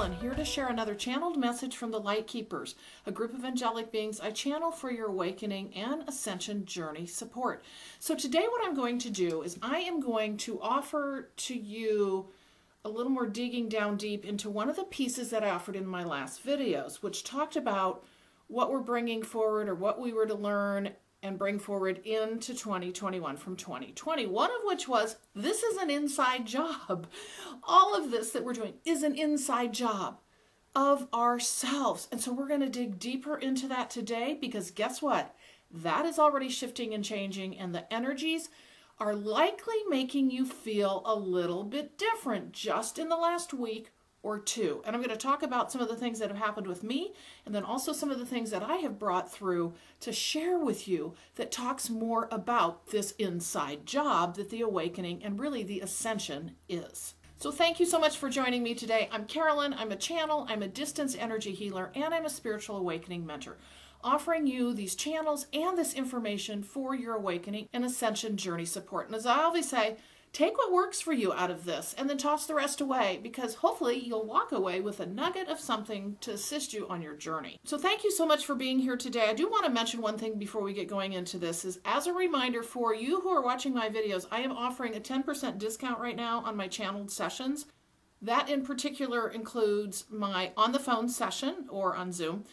Carolyn, here to share another channeled message from the Light Keepers, a group of angelic beings I channel for your awakening and ascension journey support. So today what I'm going to do is I am going to offer to you a little more digging down deep into one of the pieces that I offered in my last videos, which talked about what we're bringing forward or what we were to learn and bring forward into 2021 from 2020. One of which was, this is an inside job. All of this that we're doing is an inside job of ourselves. And so we're going to dig deeper into that today, because guess what? That is already shifting and changing, and the energies are likely making you feel a little bit different just in the last week or two. And I'm going to talk about some of the things that have happened with me, and then also some of the things that I have brought through to share with you that talks more about this inside job that the awakening and really the ascension is. So thank you so much for joining me today. I'm Carolyn. I'm a channel, I'm a distance energy healer, and I'm a spiritual awakening mentor, offering you these channels and this information for your awakening and ascension journey support. And as I always say, take what works for you out of this and then toss the rest away, because hopefully you'll walk away with a nugget of something to assist you on your journey. So thank you so much for being here today. I do want to mention one thing before we get going into this, is as a reminder for you who are watching my videos, I am offering a 10% discount right now on my channeled sessions. That in particular includes my on the phone session or on Zoom,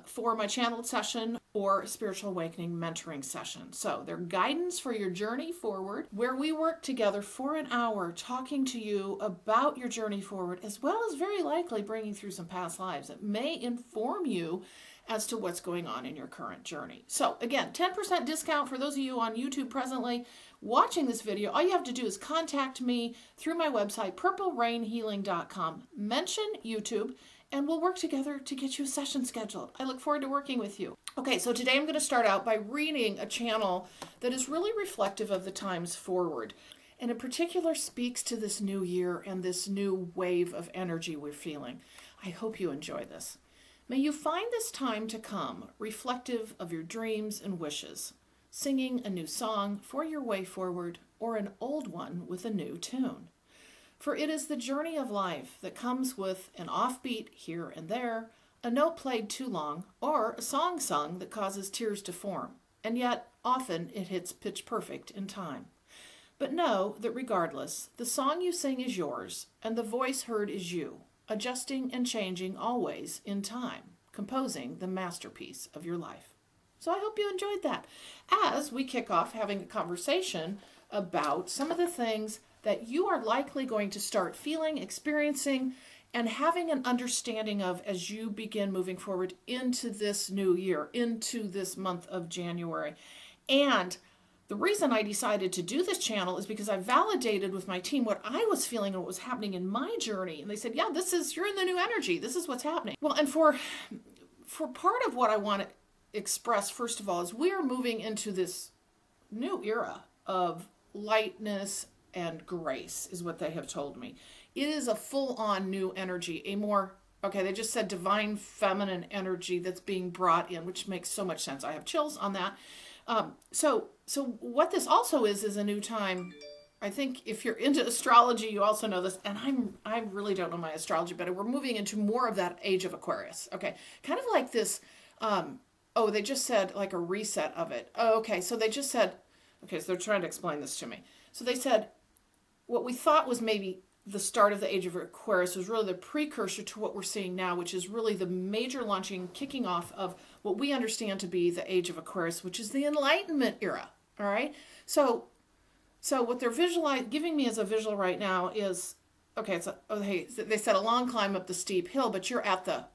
for my channeled session or spiritual awakening mentoring session. So they're guidance for your journey forward, where we work together for an hour talking to you about your journey forward, as well as very likely bringing through some past lives that may inform you as to what's going on in your current journey. So again, 10% discount for those of you on YouTube presently watching this video. All you have to do is contact me through my website, purplerainhealing.com. Mention YouTube, and we'll work together to get you a session scheduled. I look forward to working with you. Okay, so today I'm going to start out by reading a channel that is really reflective of the times forward, and in particular speaks to this new year and this new wave of energy we're feeling. I hope you enjoy this. May you find this time to come reflective of your dreams and wishes, singing a new song for your way forward, or an old one with a new tune. For it is the journey of life that comes with an offbeat here and there, a note played too long, or a song sung that causes tears to form, and yet often it hits pitch perfect in time. But know that regardless, the song you sing is yours, and the voice heard is you, adjusting and changing always in time, composing the masterpiece of your life. So I hope you enjoyed that, as we kick off having a conversation about some of the things that you are likely going to start feeling, experiencing, and having an understanding of as you begin moving forward into this new year, into this month of January. And the reason I decided to do this channel is because I validated with my team what I was feeling and what was happening in my journey. And they said, yeah, you're in the new energy. This is what's happening. Well, and for part of what I want to express, first of all, is we are moving into this new era of lightness and grace, is what they have told me. It is a full-on new energy, they just said divine feminine energy that's being brought in, which makes so much sense. I have chills on that. So what this also is a new time. I think if you're into astrology, you also know this, and I really don't know my astrology, but we're moving into more of that age of Aquarius. Okay, kind of like this. They just said like a reset of it. So they just said, so they're trying to explain this to me. So they said, what we thought was maybe the start of the age of Aquarius was really the precursor to what we're seeing now, which is really the major launching, kicking off of what we understand to be the age of Aquarius, which is the Enlightenment era. All right. So what they're giving me as a visual right now is, they said a long climb up the steep hill, but you're at the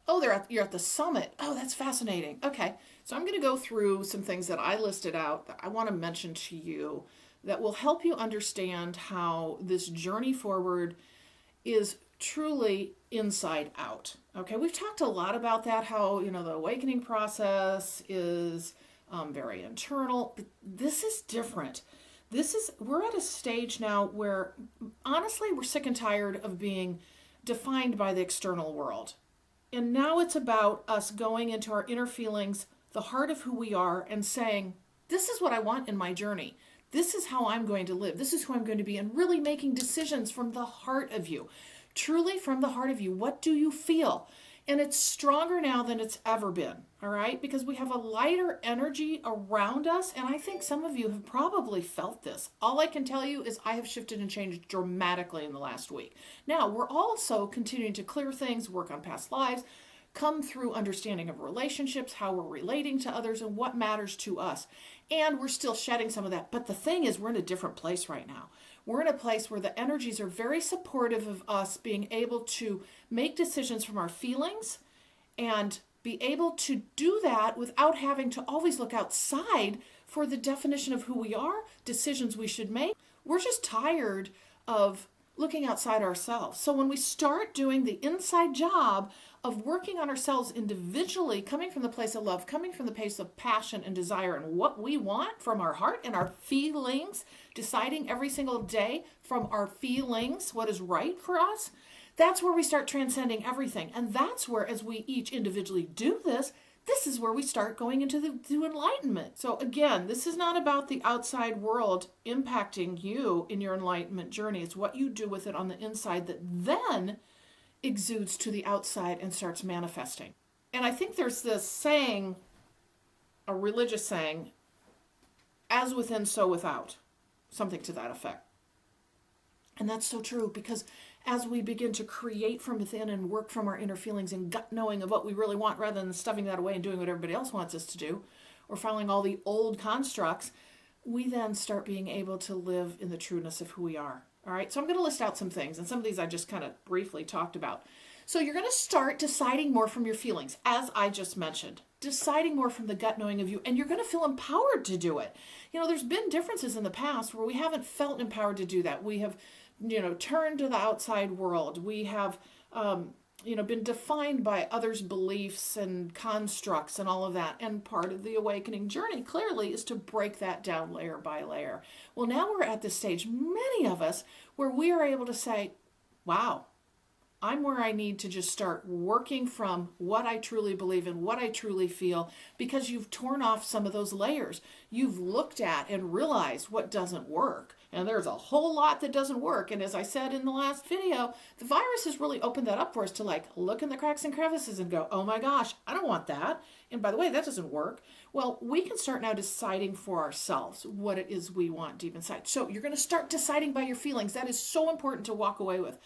summit. Oh, that's fascinating. Okay. So I'm going to go through some things that I listed out that I want to mention to you that will help you understand how this journey forward is truly inside out. Okay, we've talked a lot about that, how, the awakening process is very internal, but this is different. We're at a stage now where, honestly, we're sick and tired of being defined by the external world. And now it's about us going into our inner feelings, the heart of who we are, and saying, this is what I want in my journey. This is how I'm going to live. This is who I'm going to be, and really making decisions from the heart of you. truly from the heart of you. What do you feel? And it's stronger now than it's ever been, all right? Because we have a lighter energy around us, and I think some of you have probably felt this. All I can tell you is I have shifted and changed dramatically in the last week. Now, we're also continuing to clear things, work on past lives, come through understanding of relationships, how we're relating to others, and what matters to us. And we're still shedding some of that. But the thing is, we're in a different place right now. We're in a place where the energies are very supportive of us being able to make decisions from our feelings and be able to do that without having to always look outside for the definition of who we are, decisions we should make. We're just tired of looking outside ourselves. So when we start doing the inside job of working on ourselves individually, coming from the place of love, coming from the place of passion and desire and what we want from our heart and our feelings, deciding every single day from our feelings what is right for us, that's where we start transcending everything. And that's where, as we each individually do this, this is where we start going into the enlightenment. So again, this is not about the outside world impacting you in your enlightenment journey. It's what you do with it on the inside that then exudes to the outside and starts manifesting. And I think there's this saying, a religious saying, as within, so without. Something to that effect. And that's so true, because as we begin to create from within and work from our inner feelings and gut knowing of what we really want, rather than stuffing that away and doing what everybody else wants us to do, or following all the old constructs, we then start being able to live in the trueness of who we are. All right, so I'm going to list out some things, and some of these I just kind of briefly talked about. So you're going to start deciding more from your feelings, as I just mentioned, deciding more from the gut knowing of you, and you're going to feel empowered to do it. You know, there's been differences in the past where we haven't felt empowered to do that. We have, turned to the outside world. We have, been defined by others' beliefs and constructs and all of that. And part of the awakening journey, clearly, is to break that down layer by layer. Well, now we're at this stage, many of us, where we are able to say, wow, I'm where I need to just start working from what I truly believe in, what I truly feel, because you've torn off some of those layers. You've looked at and realized what doesn't work. And there's a whole lot that doesn't work. And as I said in the last video, the virus has really opened that up for us to look in the cracks and crevices and go, oh my gosh, I don't want that. And by the way, that doesn't work. Well, we can start now deciding for ourselves what it is we want deep inside. So you're going to start deciding by your feelings. That is so important to walk away with.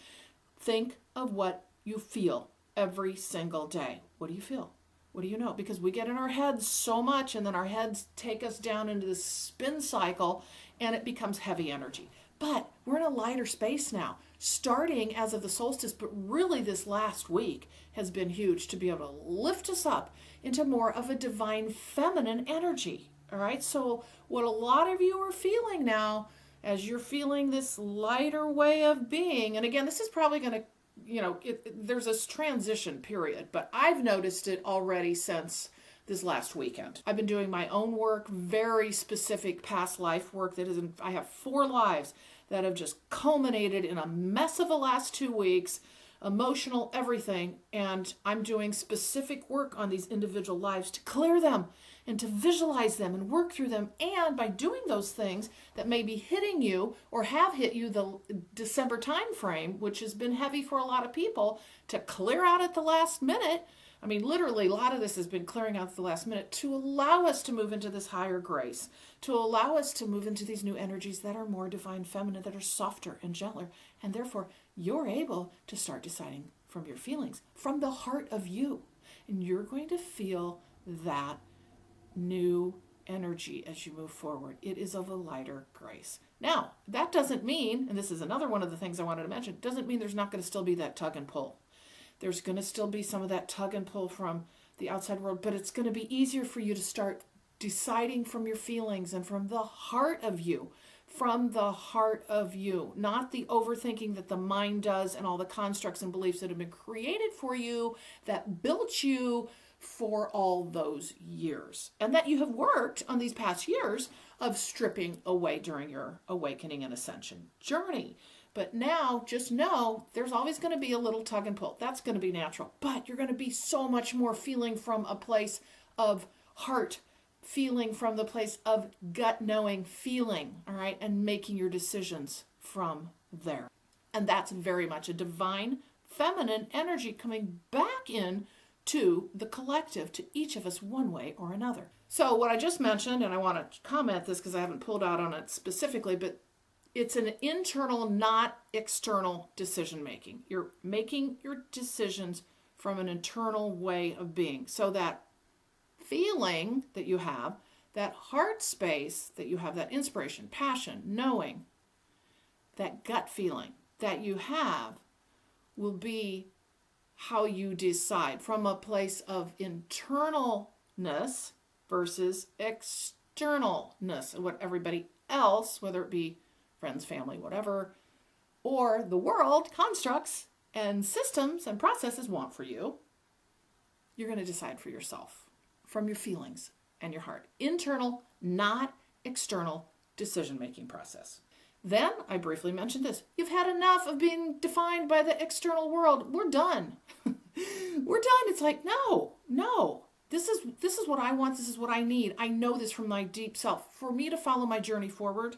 Think of what you feel every single day. What do you feel? What do you know? Because we get in our heads so much, and then our heads take us down into this spin cycle, and it becomes heavy energy. But we're in a lighter space now, starting as of the solstice, but really this last week has been huge to be able to lift us up into more of a divine feminine energy. All right, so what a lot of you are feeling now, as you're feeling this lighter way of being, and again, this is probably going to, there's this transition period, but I've noticed it already since this last weekend. I've been doing my own work, very specific past life work I have 4 lives that have just culminated in a mess of the last 2 weeks, emotional, everything, and I'm doing specific work on these individual lives to clear them and to visualize them and work through them. And by doing those things that may be hitting you or have hit you the December time frame, which has been heavy for a lot of people, to clear out at the last minute. I mean, literally, a lot of this has been clearing out at the last minute to allow us to move into this higher grace, to allow us to move into these new energies that are more divine feminine, that are softer and gentler. And therefore, you're able to start deciding from your feelings, from the heart of you. And you're going to feel that new energy as you move forward. It is of a lighter grace. Now, that doesn't mean, and this is another one of the things I wanted to mention, doesn't mean there's not going to still be that tug and pull. There's going to still be some of that tug and pull from the outside world, but it's going to be easier for you to start deciding from your feelings and from the heart of you. From the heart of you, not the overthinking that the mind does and all the constructs and beliefs that have been created for you that built you for all those years, and that you have worked on these past years of stripping away during your awakening and ascension journey. But now, just know, there's always going to be a little tug and pull. That's going to be natural. But you're going to be so much more feeling from a place of heart, feeling from the place of gut knowing feeling, all right, and making your decisions from there. And that's very much a divine feminine energy coming back in to the collective, to each of us one way or another. So what I just mentioned, and I want to comment this because I haven't pulled out on it specifically, but it's an internal, not external decision making. You're making your decisions from an internal way of being. So that feeling that you have, that heart space that you have, that inspiration, passion, knowing, that gut feeling that you have will be how you decide from a place of internalness versus externalness, and what everybody else, whether it be friends, family, whatever, or the world, constructs and systems and processes want for you. You're going to decide for yourself from your feelings and your heart. Internal, not external decision-making process. Then I briefly mentioned this. You've had enough of being defined by the external world. We're done. We're done. It's like, no. This is what I want. This is what I need. I know this from my deep self. For me to follow my journey forward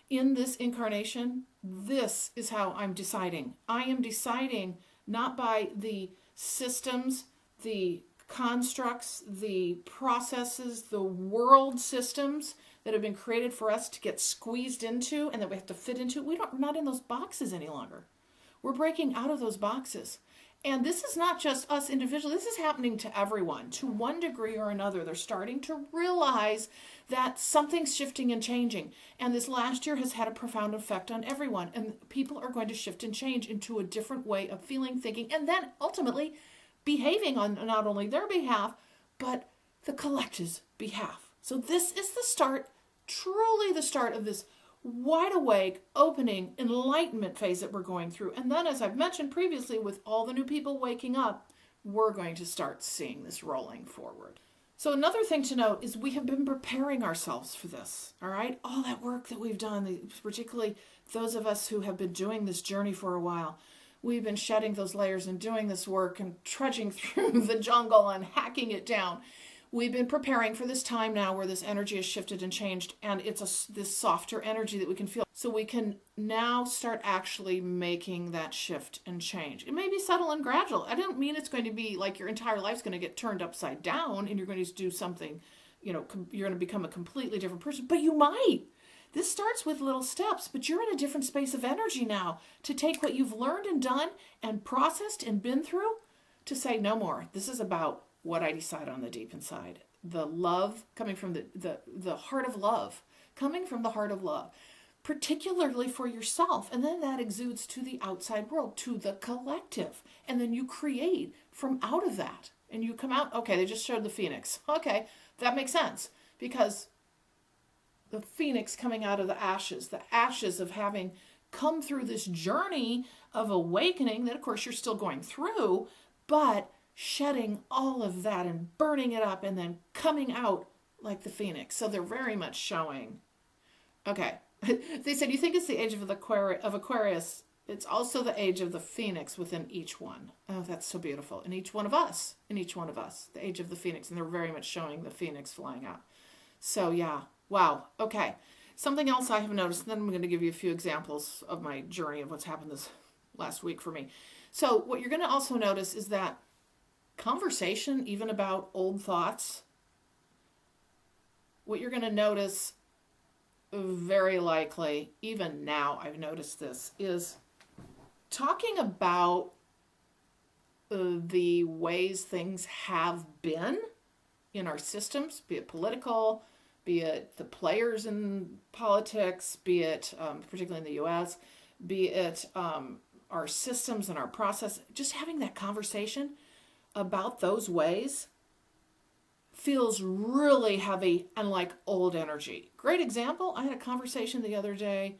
in this incarnation, this is how I'm deciding. I am deciding not by the systems, the constructs, the processes, the world systems that have been created for us to get squeezed into and that we have to fit into. We're not in those boxes any longer. We're breaking out of those boxes. And this is not just us individually. This is happening to everyone to one degree or another. They're starting to realize that something's shifting and changing. And this last year has had a profound effect on everyone. And people are going to shift and change into a different way of feeling, thinking, and then ultimately behaving on not only their behalf, but the collective's behalf. So this is the start, truly the start of this wide awake, opening, enlightenment phase that we're going through. And then, as I've mentioned previously, with all the new people waking up, we're going to start seeing this rolling forward. So another thing to note is we have been preparing ourselves for this, all right? All that work that we've done, particularly those of us who have been doing this journey for a while, we've been shedding those layers and doing this work and trudging through the jungle and hacking it down. We've been preparing for this time now where this energy has shifted and changed, and it's this softer energy that we can feel. So we can now start actually making that shift and change. It may be subtle and gradual. I don't mean it's going to be like your entire life's going to get turned upside down and you're going to do something, you're going to become a completely different person, but you might. This starts with little steps, but you're in a different space of energy now to take what you've learned and done and processed and been through to say no more. This is about what I decide on the deep inside. The love coming from the heart of love, coming from the heart of love, particularly for yourself. And then that exudes to the outside world, to the collective. And then you create from out of that. And you come out, okay, they just showed the phoenix. Okay, that makes sense. Because the phoenix coming out of the ashes of having come through this journey of awakening that, of course, you're still going through, but shedding all of that and burning it up and then coming out like the phoenix. So they're very much showing. Okay. They said, you think it's the age of Aquarius. It's also the age of the phoenix within each one. Oh, that's so beautiful. In each one of us, the age of the phoenix. And they're very much showing the phoenix flying out. So yeah. Wow. Okay. Something else I have noticed, and then I'm going to give you a few examples of my journey of what's happened this last week for me. So what you're going to also notice is that conversation, even about old thoughts, what you're going to notice very likely, even now I've noticed this, is talking about the ways things have been in our systems, be it political, be it the players in politics, be it particularly in the U.S., be it our systems and our process, just having that conversation about those ways feels really heavy and like old energy. Great example, I had a conversation the other day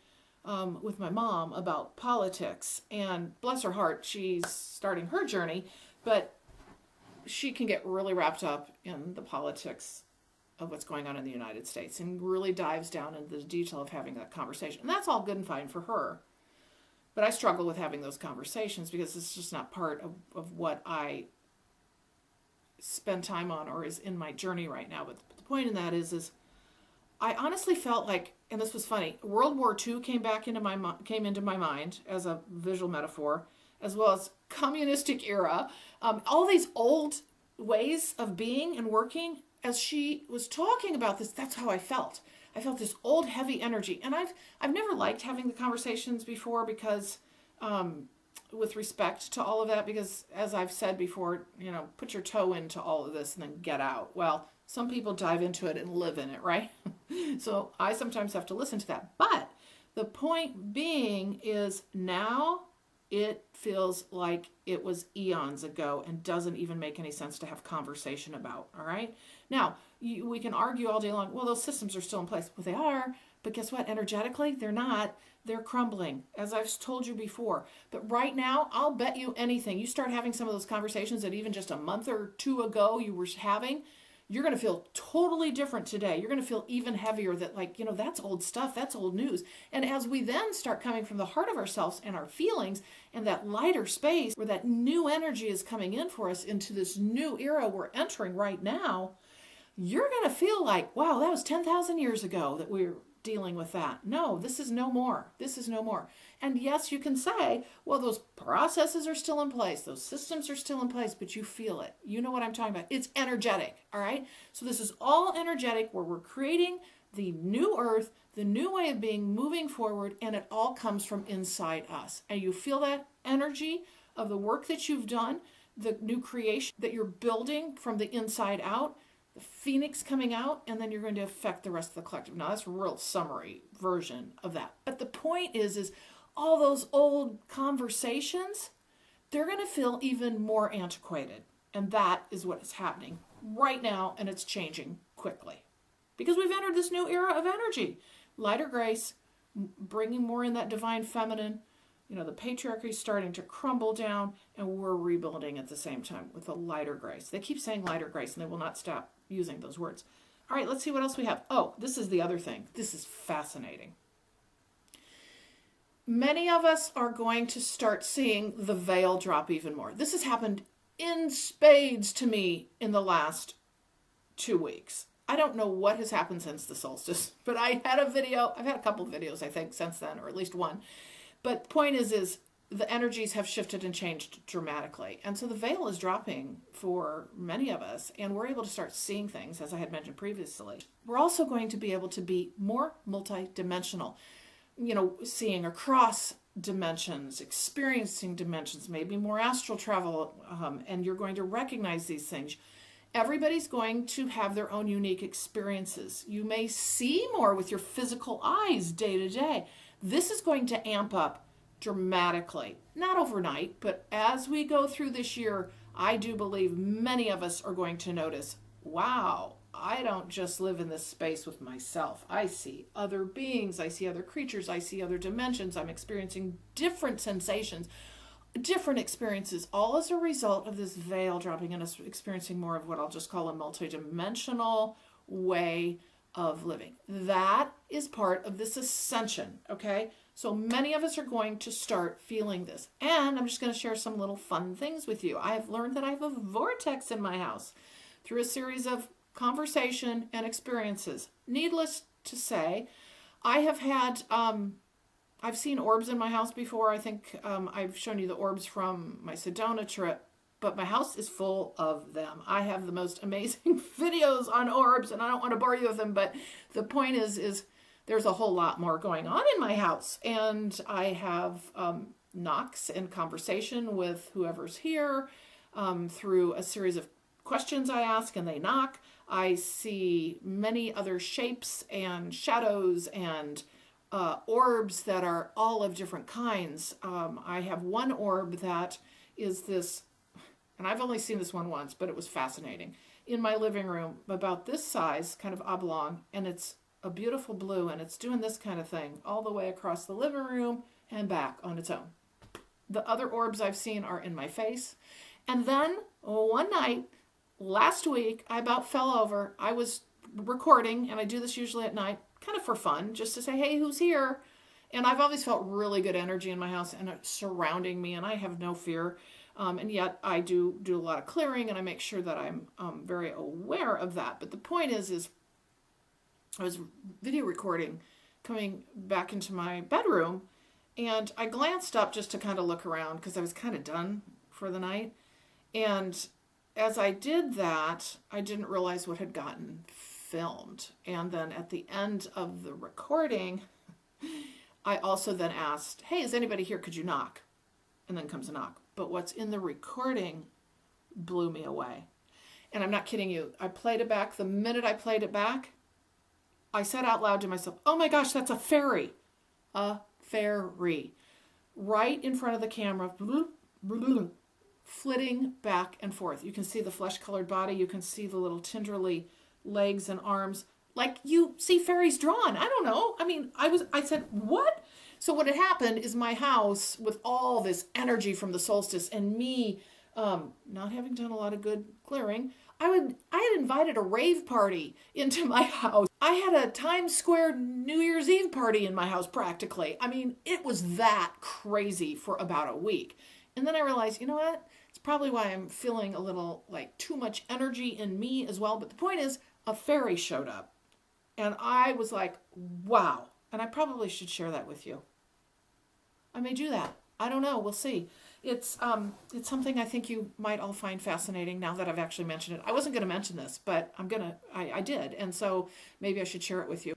with my mom about politics, and bless her heart, she's starting her journey, but she can get really wrapped up in the politics of what's going on in the United States and really dives down into the detail of having that conversation. And that's all good and fine for her. But I struggle with having those conversations because it's just not part of what I spend time on or is in my journey right now. But the point in that is I honestly felt like, and this was funny, World War II came into my mind as a visual metaphor, as well as communistic era. All these old ways of being and working. As she was talking about this, that's how I felt. I felt this old heavy energy, and I've never liked having the conversations before because, with respect to all of that, because as I've said before, put your toe into all of this and then get out. Well, some people dive into it and live in it, right? So I sometimes have to listen to that. But the point being is now it feels like it was eons ago and doesn't even make any sense to have conversation about, all right? Now, we can argue all day long, well, those systems are still in place. Well, they are, but guess what? Energetically, they're not. They're crumbling, as I've told you before. But right now, I'll bet you anything. You start having some of those conversations that even just a month or two ago you were having, you're going to feel totally different today. You're going to feel even heavier that that's old stuff. That's old news. And as we then start coming from the heart of ourselves and our feelings and that lighter space where that new energy is coming in for us into this new era we're entering right now, you're going to feel like, wow, that was 10,000 years ago that we were dealing with that. No, this is no more. This is no more. And yes, you can say, well, those processes are still in place. Those systems are still in place, but you feel it. You know what I'm talking about. It's energetic, all right? So this is all energetic where we're creating the new earth, the new way of being moving forward, and it all comes from inside us. And you feel that energy of the work that you've done, the new creation that you're building from the inside out, the phoenix coming out, and then you're going to affect the rest of the collective. Now, that's a real summary version of that. But the point is all those old conversations, they're going to feel even more antiquated. And that is what is happening right now, and it's changing quickly. Because we've entered this new era of energy. Lighter grace, bringing more in that divine feminine. The patriarchy is starting to crumble down, and we're rebuilding at the same time with a lighter grace. They keep saying lighter grace, and they will not stop using those words. All right, let's see what else we have. Oh, this is the other thing. This is fascinating. Many of us are going to start seeing the veil drop even more. This has happened in spades to me in the last 2 weeks. I don't know what has happened since the solstice, but I had a video. I've had a couple of videos, I think, since then, or at least one. But the point is the energies have shifted and changed dramatically. And so the veil is dropping for many of us, and we're able to start seeing things, as I had mentioned previously. We're also going to be able to be more multidimensional, seeing across dimensions, experiencing dimensions, maybe more astral travel, and you're going to recognize these things. Everybody's going to have their own unique experiences. You may see more with your physical eyes day to day. This is going to amp up dramatically, not overnight, but as we go through this year, I do believe many of us are going to notice, wow, I don't just live in this space with myself. I see other beings, I see other creatures, I see other dimensions. I'm experiencing different sensations, different experiences, all as a result of this veil dropping and us experiencing more of what I'll just call a multidimensional way of living. That is part of this ascension, okay? So many of us are going to start feeling this. And I'm just going to share some little fun things with you. I have learned that I have a vortex in my house through a series of conversation and experiences. Needless to say, I have had, I've seen orbs in my house before. I think I've shown you the orbs from my Sedona trip. But my house is full of them. I have the most amazing videos on orbs, and I don't want to bore you with them, but the point is there's a whole lot more going on in my house. And I have knocks and conversation with whoever's here through a series of questions I ask, and they knock. I see many other shapes and shadows and orbs that are all of different kinds. I have one orb that is this, and I've only seen this one once, but it was fascinating, in my living room, about this size, kind of oblong, and it's a beautiful blue, and it's doing this kind of thing all the way across the living room and back on its own. The other orbs I've seen are in my face. And then one night, last week, I about fell over. I was recording, and I do this usually at night, kind of for fun, just to say, hey, who's here? And I've always felt really good energy in my house, and it's surrounding me, and I have no fear. And yet I do a lot of clearing, and I make sure that I'm very aware of that. But the point is I was video recording coming back into my bedroom, and I glanced up just to kind of look around because I was kind of done for the night. And as I did that, I didn't realize what had gotten filmed. And then at the end of the recording, I also then asked, hey, is anybody here? Could you knock? And then comes a knock. But what's in the recording blew me away. And I'm not kidding you. I played it back. The minute I played it back, I said out loud to myself, oh my gosh, that's a fairy. A fairy. Right in front of the camera, flitting back and forth. You can see the flesh-colored body. You can see the little tenderly legs and arms. Like you see fairies drawn. I don't know. I mean, I said, what? So what had happened is my house, with all this energy from the solstice and me not having done a lot of good clearing, I had invited a rave party into my house. I had a Times Square New Year's Eve party in my house practically. I mean, it was that crazy for about a week. And then I realized, you know what? It's probably why I'm feeling a little like too much energy in me as well. But the point is, a fairy showed up. And I was like, wow. And I probably should share that with you. I may do that. I don't know. We'll see. It's something I think you might all find fascinating now that I've actually mentioned it. I wasn't going to mention this, but I did. And so maybe I should share it with you.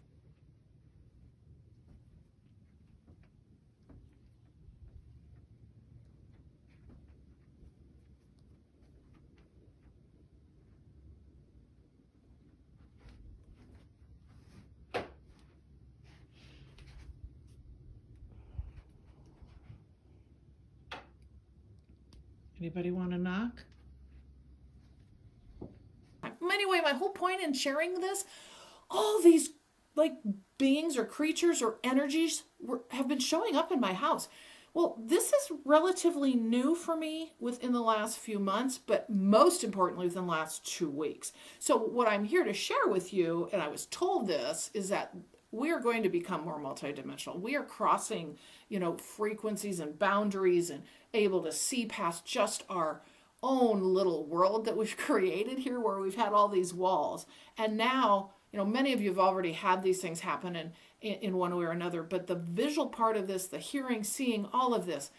Anybody want to knock? Anyway, my whole point in sharing this, all these like beings or creatures or energies have been showing up in my house. Well, this is relatively new for me within the last few months, but most importantly within the last 2 weeks. So what I'm here to share with you, and I was told this, is that we are going to become more multidimensional. We are crossing, frequencies and boundaries and able to see past just our own little world that we've created here where we've had all these walls. And now, many of you have already had these things happen in one way or another, but the visual part of this, the hearing, seeing, all of this,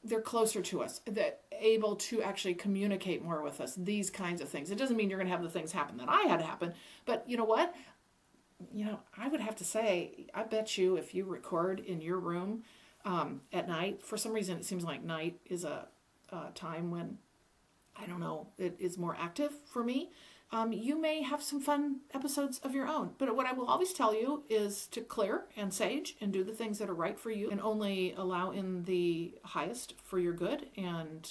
they're closer to us. They're able to actually communicate more with us, these kinds of things. It doesn't mean you're going to have the things happen that I had happen, but you know what? I would have to say, I bet you if you record in your room at night, for some reason it seems like night is a time when, I don't know, it is more active for me. You may have some fun episodes of your own. But what I will always tell you is to clear and sage and do the things that are right for you and only allow in the highest for your good. And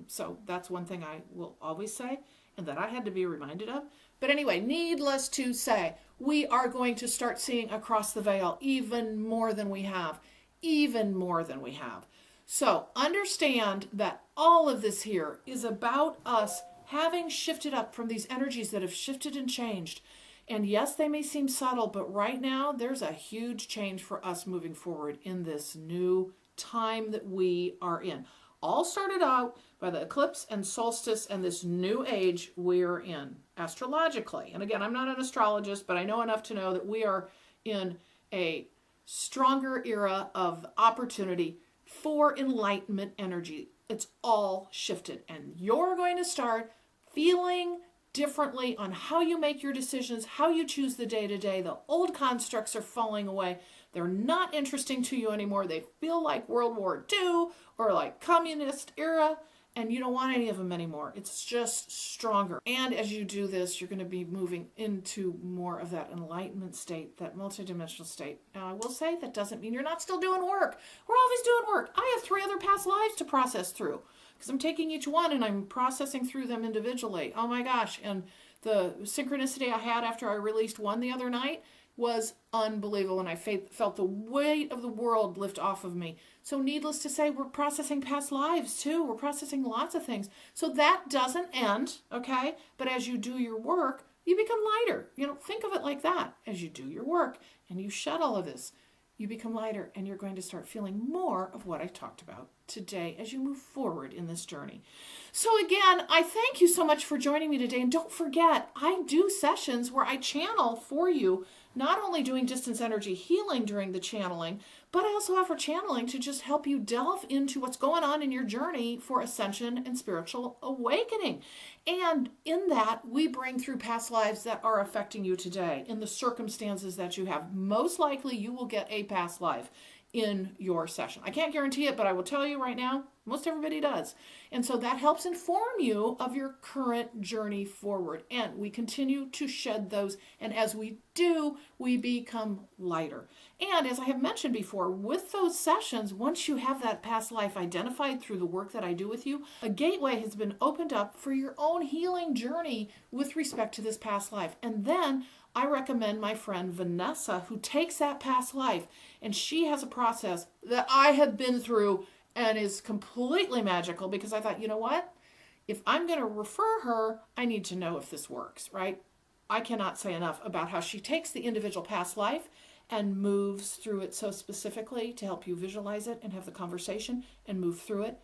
so that's one thing I will always say and that I had to be reminded of. But anyway, needless to say, we are going to start seeing across the veil even more than we have. Even more than we have. So understand that all of this here is about us having shifted up from these energies that have shifted and changed. And yes, they may seem subtle, but right now there's a huge change for us moving forward in this new time that we are in. All started out by the eclipse and solstice and this new age we're in astrologically. And again, I'm not an astrologist, but I know enough to know that we are in a stronger era of opportunity for enlightenment energy. It's all shifted, and you're going to start feeling differently on how you make your decisions, how you choose the day-to-day. The old constructs are falling away. They're not interesting to you anymore. They feel like World War II or like communist era, and you don't want any of them anymore. It's just stronger. And as you do this, you're going to be moving into more of that enlightenment state, that multidimensional state. Now, I will say that doesn't mean you're not still doing work. We're always doing work. I have 3 other past lives to process through because I'm taking each one and I'm processing through them individually. Oh my gosh. And the synchronicity I had after I released one the other night was unbelievable, and I felt the weight of the world lift off of me. So needless to say, we're processing past lives too. We're processing lots of things. So that doesn't end, okay? But as you do your work, you become lighter. Think of it like that. As you do your work and you shed all of this, you become lighter, and you're going to start feeling more of what I talked about today as you move forward in this journey. So again, I thank you so much for joining me today. And don't forget, I do sessions where I channel for you not only doing distance energy healing during the channeling, but I also offer channeling to just help you delve into what's going on in your journey for ascension and spiritual awakening. And in that, we bring through past lives that are affecting you today in the circumstances that you have. Most likely, you will get a past life in your session. I can't guarantee it, but I will tell you right now, most everybody does. And so that helps inform you of your current journey forward. And we continue to shed those. And as we do, we become lighter. And as I have mentioned before, with those sessions, once you have that past life identified through the work that I do with you, a gateway has been opened up for your own healing journey with respect to this past life. And then I recommend my friend Vanessa, who takes that past life, and she has a process that I have been through and is completely magical, because I thought, you know what? If I'm going to refer her, I need to know if this works, right? I cannot say enough about how she takes the individual past life and moves through it so specifically to help you visualize it and have the conversation and move through it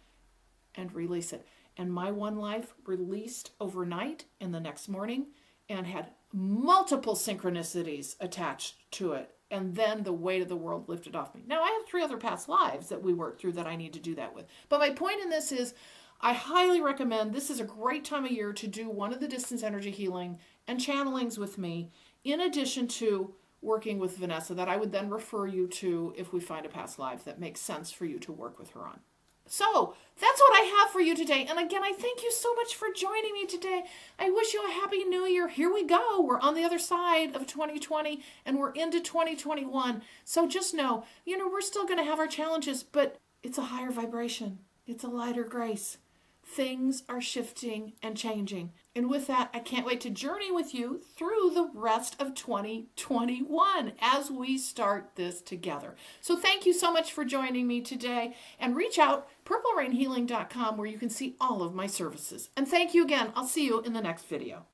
and release it. And my one life released overnight and the next morning and had multiple synchronicities attached to it. And then the weight of the world lifted off me. Now, I have 3 other past lives that we worked through that I need to do that with. But my point in this is, I highly recommend, this is a great time of year to do one of the distance energy healing and channelings with me, in addition to working with Vanessa, that I would then refer you to if we find a past life that makes sense for you to work with her on. So that's what I have for you today. And again, I thank you so much for joining me today. I wish you a happy new year. Here we go. We're on the other side of 2020 and we're into 2021. So just know, we're still going to have our challenges, but it's a higher vibration. It's a lighter grace. Things are shifting and changing. And with that, I can't wait to journey with you through the rest of 2021 as we start this together. So thank you so much for joining me today, and reach out, purplerainhealing.com, where you can see all of my services. And thank you again. I'll see you in the next video.